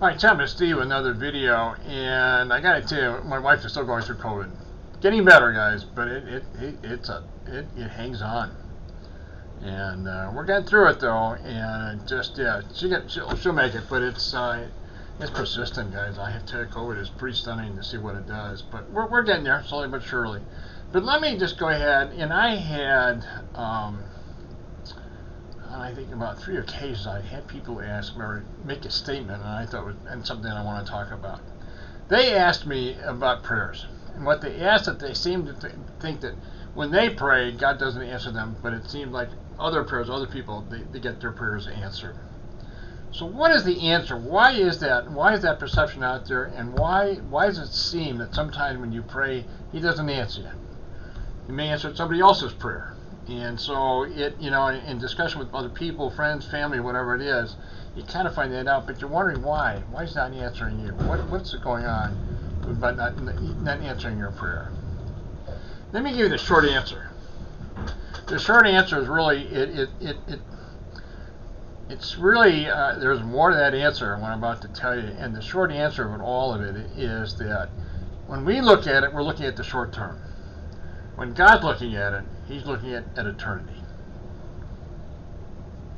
Hi, Tom and Steve, another video, and I gotta tell you, my wife is still going through COVID. Getting better, guys, but it hangs on, and we're getting through it though. And just she'll make it, but it's persistent, guys. I have to tell you, COVID is pretty stunning to see what it does, but we're getting there slowly but surely. But let me just go ahead, and I had I think about 3 occasions I had people ask me or make a statement, and I thought and something I want to talk about. They asked me about prayers, and what they asked that they seemed to think that when they pray, God doesn't answer them, but it seemed like other prayers, other people, they get their prayers answered. So what is the answer? Why is that? Why is that perception out there? And why does it seem that sometimes when you pray, He doesn't answer you? He may answer somebody else's prayer. And so in discussion with other people, friends, family, whatever it is, you kind of find that out, but you're wondering why. Why is not answering you? What's going on about not answering your prayer? Let me give you the short answer. The short answer is really it's really there's more to that answer what I'm about to tell you, and the short answer of all of it is that when we look at it, we're looking at the short term. When God's looking at it, He's looking at eternity.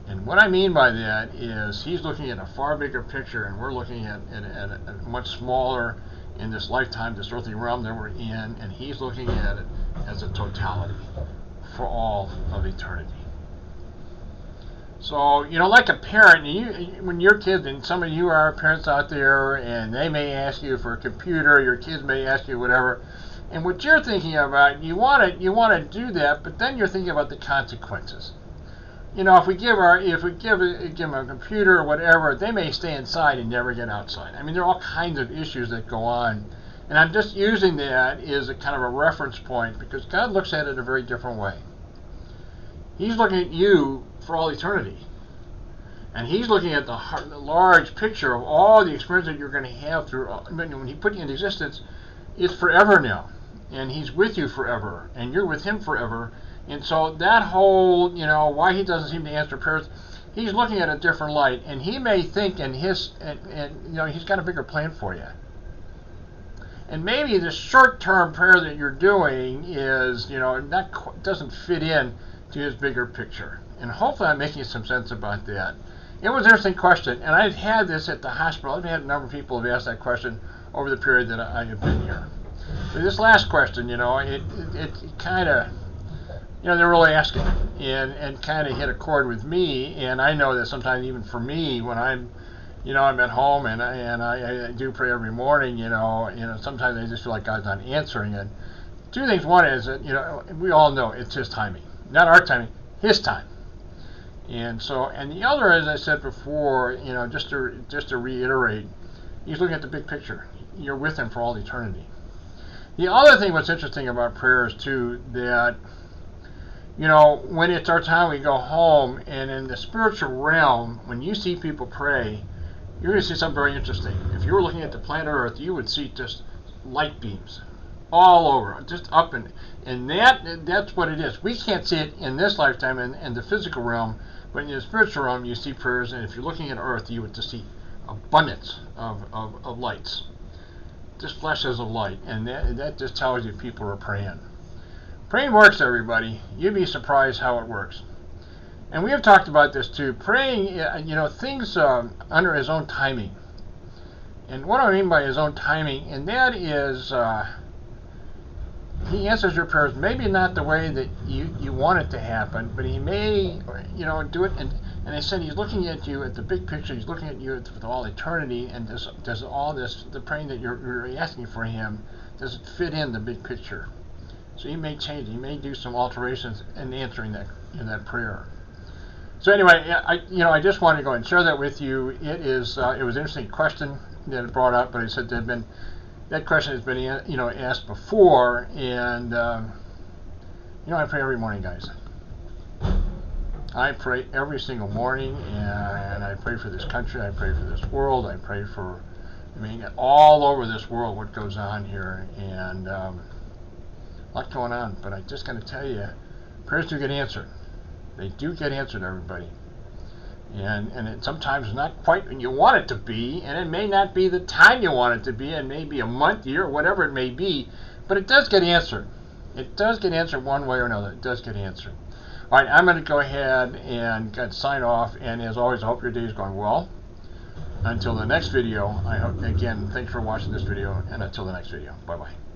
And what I mean by that is He's looking at a far bigger picture, and we're looking at a much smaller in this lifetime, this earthly realm that we're in, and He's looking at it as a totality for all of eternity. So, like a parent, when your kids, and some of you are parents out there, and they may ask you for a computer, your kids may ask you whatever, and what you're thinking about, you want to do that, but then you're thinking about the consequences. If we give them a computer or whatever, they may stay inside and never get outside. I mean, there are all kinds of issues that go on, and I'm just using that as a kind of a reference point because God looks at it a very different way. He's looking at you for all eternity, and He's looking at the large picture of all the experience that you're going to have through. When He put you into existence, it's forever now. And He's with you forever, and you're with Him forever. And so that whole, why He doesn't seem to answer prayers, He's looking at a different light, and He may think in He's got a bigger plan for you. And maybe the short-term prayer that you're doing is, doesn't fit in to His bigger picture. And hopefully I'm making some sense about that. It was an interesting question, and I've had this at the hospital. I've had a number of people have asked that question over the period that I have been here. This last question, it kind of, they're really asking and kind of hit a chord with me. And I know that sometimes even for me, when I'm at home and I do pray every morning, sometimes I just feel like God's not answering it. 2 things. One is that, we all know it's His timing, not our timing, His time. And the other, as I said before, just to reiterate, He's looking at the big picture. You're with Him for all eternity. The other thing what's interesting about prayer is, too, that, when it's our time, we go home, and in the spiritual realm, when you see people pray, you're going to see something very interesting. If you were looking at the planet Earth, you would see just light beams all over, just up, and that's what it is. We can't see it in this lifetime in the physical realm, but in the spiritual realm, you see prayers, and if you're looking at Earth, you would just see abundance of lights. Just flashes of light, and that just tells you people are praying. Praying works, everybody. You'd be surprised how it works. And we have talked about this too. Praying, things under His own timing. And what do I mean by His own timing? And that is, He answers your prayers, maybe not the way that you want it to happen, but He may, do it. And they said He's looking at you at the big picture. He's looking at you for all eternity. And does all this, the praying that you're asking for Him, does it fit in the big picture? So He may change. He may do some alterations in answering that prayer. So anyway, I just wanted to go and share that with you. It was an interesting question that it brought up, but I said that question has been asked before, and I pray every morning, guys. I pray every single morning, and I pray for this country, I pray for this world, I pray for, all over this world what goes on here, and a lot going on, but I just got to tell you, prayers do get answered. They do get answered, everybody. and it sometimes is not quite when you want it to be, and it may not be the time you want it to be, and maybe a month, year, whatever it may be, but it does get answered. It does get answered one way or another. It does get answered. All right, I'm going to go ahead and sign off, and as always, I hope your day is going well. Until the next video, I hope, again, thanks for watching this video, and until the next video, bye-bye.